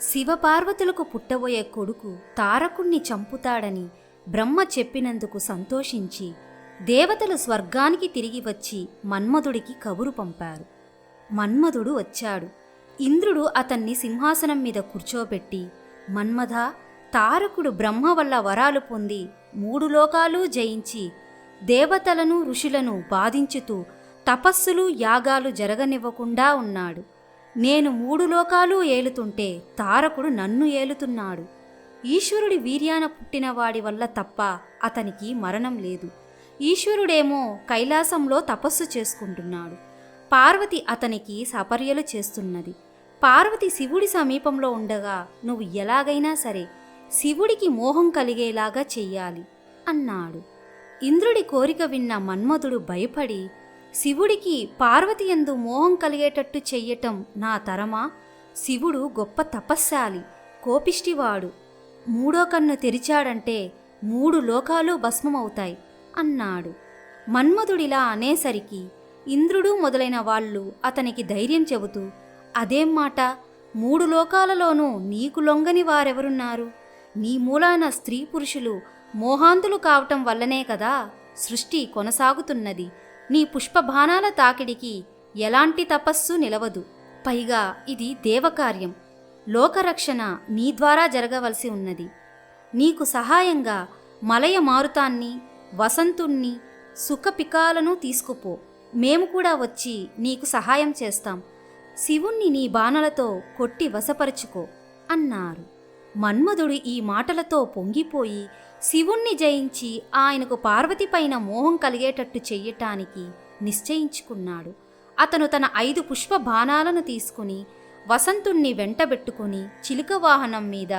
శివపార్వతులకు పుట్టబోయే కొడుకు తారకుణ్ణి చంపుతాడని బ్రహ్మ చెప్పినందుకు సంతోషించి దేవతలు స్వర్గానికి తిరిగి వచ్చి మన్మధుడికి కబురు పంపారు. మన్మధుడు వచ్చాడు. ఇంద్రుడు అతన్ని సింహాసనం మీద కూర్చోబెట్టి, మన్మథ, తారకుడు బ్రహ్మ వల్ల వరాలు పొంది 3 లోకాలు జయించి దేవతలను ఋషులను బాధించుతూ తపస్సులు యాగాలు జరగనివ్వకుండా ఉన్నాడు. నేను 3 లోకాలు ఏలుతుంటే తారకుడు నన్ను ఏలుతున్నాడు. ఈశ్వరుడి వీర్యాన పుట్టినవాడి వల్ల తప్ప అతనికి మరణం లేదు. ఈశ్వరుడేమో కైలాసంలో తపస్సు చేసుకుంటున్నాడు. పార్వతి అతనికి సపర్యలు చేస్తున్నది. పార్వతి శివుడి సమీపంలో ఉండగా నువ్వు ఎలాగైనా సరే శివుడికి మోహం కలిగేలాగా చెయ్యాలి అన్నాడు. ఇంద్రుడి కోరిక విన్న మన్మధుడు భయపడి, శివుడికి పార్వతి యందు మోహం కలిగేటట్టు చెయ్యటం నా తరమా? శివుడు గొప్ప తపస్శాలి, కోపిష్టివాడు. 3వ కన్ను తెరిచాడంటే 3 లోకాలు భస్మమవుతాయి అన్నాడు. మన్మధుడిలా అనేసరికి ఇంద్రుడు మొదలైన వాళ్ళు అతనికి ధైర్యం చెబుతూ, అదేం మాట, 3 లోకాలలోనూ నీకు లొంగని వారెవరున్నారు? నీ మూలాన స్త్రీ పురుషులు మోహాంతులు కావటం వల్లనే కదా సృష్టి కొనసాగుతున్నది. నీ పుష్పబాణాల తాకిడికి ఎలాంటి తపస్సు నిలవదు. పైగా ఇది దేవకార్యం. లోకరక్షణ నీ ద్వారా జరగవలసి ఉన్నది. నీకు సహాయంగా మలయ మారుతాన్ని, వసంతుణ్ణి, సుఖపికాలను తీసుకుపో. మేము కూడా వచ్చి నీకు సహాయం చేస్తాం. శివుణ్ణి నీ బాణలతో కొట్టి వశపరుచుకో అన్నారు. మన్మధుడు ఈ మాటలతో పొంగిపోయి శివుణ్ణి జయించి ఆయనకు పార్వతిపైన మోహం కలిగేటట్టు చెయ్యటానికి నిశ్చయించుకున్నాడు. అతను తన 5 పుష్ప బాణాలను తీసుకుని వసంతుణ్ణి వెంటబెట్టుకుని చిలుక వాహనం మీద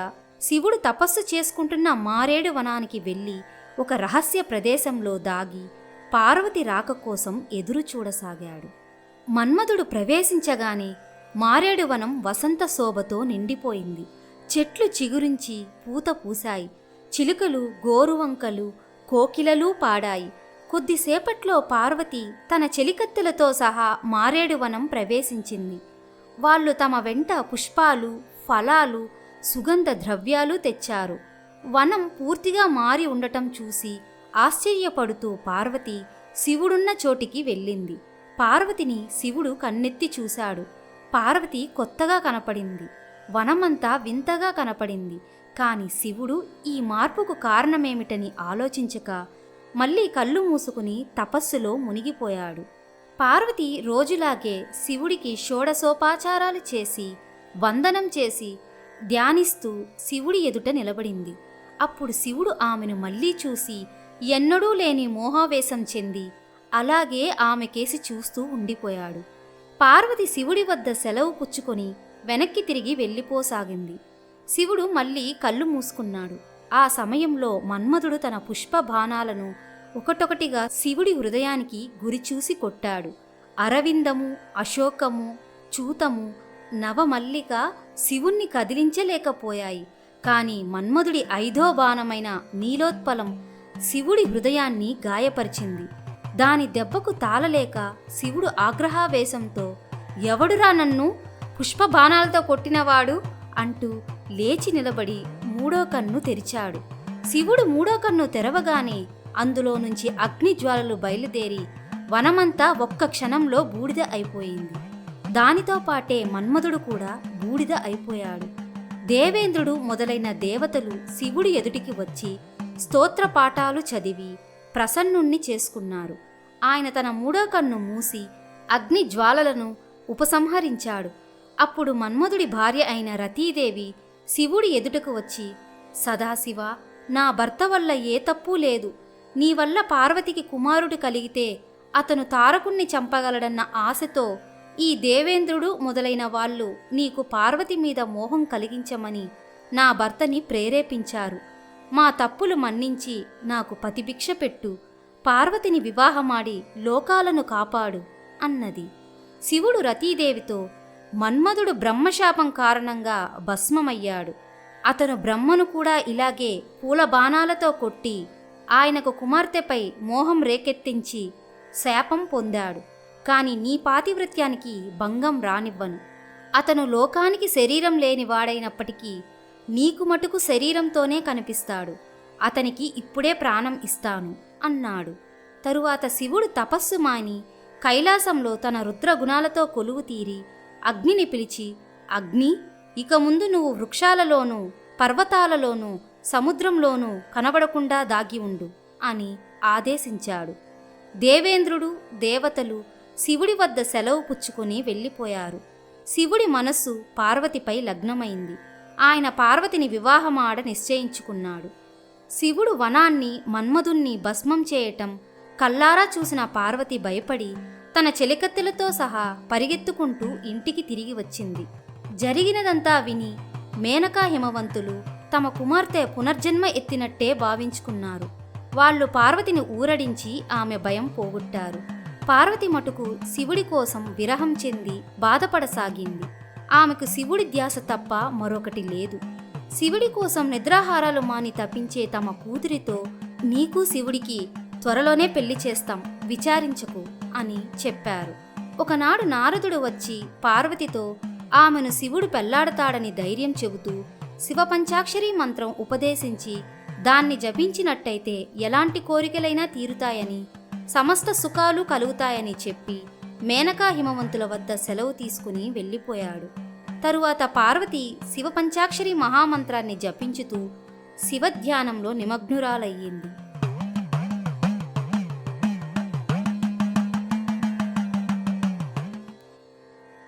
శివుడు తపస్సు చేసుకుంటున్న మారేడు వనానికి వెళ్ళి ఒక రహస్య ప్రదేశంలో దాగి పార్వతి రాక కోసం ఎదురు చూడసాగాడు. మన్మధుడు ప్రవేశించగానే మారేడు వనం వసంత శోభతో నిండిపోయింది. చెట్లు చిగురించి పూత పూశాయి. చిలుకలు, గోరువంకలు, కోకిలలు పాడాయి. కొద్దిసేపట్లో పార్వతి తన చెలికత్తెలతో సహా మారేడు వనం ప్రవేశించింది. వాళ్ళు తమ వెంట పుష్పాలు, ఫలాలు, సుగంధ ద్రవ్యాలు తెచ్చారు. వనం పూర్తిగా మారి ఉండటం చూసి ఆశ్చర్యపడుతూ పార్వతి శివుడున్న చోటికి వెళ్ళింది. పార్వతిని శివుడు కన్నెత్తి చూశాడు. పార్వతి కొత్తగా కనపడింది. వనమంతా వింతగా కనపడింది. కాని శివుడు ఈ మార్పుకు కారణమేమిటని ఆలోచించక మళ్ళీ కళ్ళు మూసుకుని తపస్సులో మునిగిపోయాడు. పార్వతి రోజులాగే శివుడికి షోడశోపాచారాలు చేసి వందనం చేసి ధ్యానిస్తూ శివుడి ఎదుట నిలబడింది. అప్పుడు శివుడు ఆమెను మళ్ళీ చూసి ఎన్నడూ లేని మోహావేశం చెంది అలాగే ఆమె కేసి చూస్తూ ఉండిపోయాడు. పార్వతి శివుడి వద్ద సెలవు పుచ్చుకొని వెనక్కి తిరిగి వెళ్ళిపోసాగింది. శివుడు మళ్ళీ కళ్ళు మూసుకున్నాడు. ఆ సమయంలో మన్మధుడు తన పుష్ప బాణాలను ఒకటొకటిగా శివుడి హృదయానికి గురిచూసి కొట్టాడు. అరవిందము, అశోకము, చూతము, నవమల్లిక శివుణ్ణి కదిలించలేకపోయాయి. కాని మన్మధుడి 5వ బాణమైన నీలోత్పలం శివుడి హృదయాన్ని గాయపరిచింది. దాని దెబ్బకు తాళలేక శివుడు ఆగ్రహావేశంతో, ఎవడురా నన్ను పుష్పబాణాలతో కొట్టినవాడు అంటూ లేచి నిలబడి 3వ కన్ను తెరిచాడు. శివుడు 3వ కన్ను తెరవగానే అందులో నుంచి అగ్నిజ్వాలలు బయలుదేరి వనమంతా ఒక్క క్షణంలో బూడిద అయిపోయింది. దానితో పాటే మన్మధుడు కూడా బూడిద అయిపోయాడు. దేవేంద్రుడు మొదలైన దేవతలు శివుడి ఎదుటికి వచ్చి స్తోత్రపాఠాలు చదివి ప్రసన్నుణ్ణి చేసుకున్నారు. ఆయన తన 3వ కన్ను మూసి అగ్నిజ్వాలలను ఉపసంహరించాడు. అప్పుడు మన్మధుడి భార్య అయిన రతీదేవి శివుడి ఎదుటకు వచ్చి, సదాశివ, నా భర్త వల్ల ఏ తప్పూ లేదు. నీ వల్ల పార్వతికి కుమారుడు కలిగితే అతను తారకుణ్ణి చంపగలడన్న ఆశతో ఈ దేవేంద్రుడు మొదలైన వాళ్ళు నీకు పార్వతి మీద మోహం కలిగించమని నా భర్తని ప్రేరేపించారు. మా తప్పులు మన్నించి నాకు పతిభిక్ష పెట్టు, పార్వతిని వివాహమాడి లోకాలను కాపాడు అన్నది. శివుడు రతీదేవితో, మన్మధుడు బ్రహ్మశాపం కారణంగా భస్మమయ్యాడు. అతను బ్రహ్మను కూడా ఇలాగే పూలబాణాలతో కొట్టి ఆయనకు కుమార్తెపై మోహం రేకెత్తించి శాపం పొందాడు. కాని నీ పాతివ్రత్యానికి భంగం రానివ్వను. అతను లోకానికి శరీరం లేనివాడైనప్పటికీ నీకు మటుకు శరీరంతోనే కనిపిస్తాడు. అతనికి ఇప్పుడే ప్రాణం ఇస్తాను అన్నాడు. తరువాత శివుడు తపస్సు మాని కైలాసంలో తన రుద్రగుణాలతో కొలువు తీరి అగ్నిని పిలిచి, అగ్ని, ఇక ముందు నువ్వు వృక్షాలలోనూ పర్వతాలలోనూ సముద్రంలోనూ కనబడకుండా దాగి ఉండు అని ఆదేశించాడు. దేవేంద్రుడు, దేవతలు శివుడి వద్ద సెలవు పుచ్చుకొని వెళ్ళిపోయారు. శివుడి మనస్సు పార్వతిపై లగ్నమైంది. ఆయన పార్వతిని వివాహమాడ నిశ్చయించుకున్నాడు. శివుడు వనాన్ని, మన్మధుణ్ణి భస్మం చేయటం కల్లారా చూసిన పార్వతి భయపడి తన చెలికత్తెలతో సహా పరిగెత్తుకుంటూ ఇంటికి తిరిగి వచ్చింది. జరిగినదంతా విని మేనకా హిమవంతులు తమ కుమార్తె పునర్జన్మ ఎత్తినట్టే భావించుకున్నారు. వాళ్ళు పార్వతిని ఊరడించి ఆమె భయం పోగొట్టారు. పార్వతి మటుకు శివుడి కోసం విరహం చెంది బాధపడసాగింది. ఆమెకు శివుడి ధ్యాస తప్ప మరొకటి లేదు. శివుడి కోసం నిద్రాహారాలు మాని తప్పించే తమ కూతురితో, నీకు శివుడికి త్వరలోనే పెళ్లి చేస్తాం, విచారించకు అని చెప్పారు. ఒకనాడు నారదుడు వచ్చి పార్వతితో ఆమెను శివుడు పెళ్లాడతాడని ధైర్యం చెబుతూ శివపంచాక్షరీ మంత్రం ఉపదేశించి దాన్ని జపించినట్టయితే ఎలాంటి కోరికలైనా తీరుతాయని, సమస్త సుఖాలు కలుగుతాయని చెప్పి మేనకా హిమవంతుల వద్ద సెలవు తీసుకుని వెళ్ళిపోయాడు. తరువాత పార్వతి శివపంచాక్షరీ మహామంత్రాన్ని జపించుతూ శివధ్యానంలో నిమగ్నురాలయ్యింది.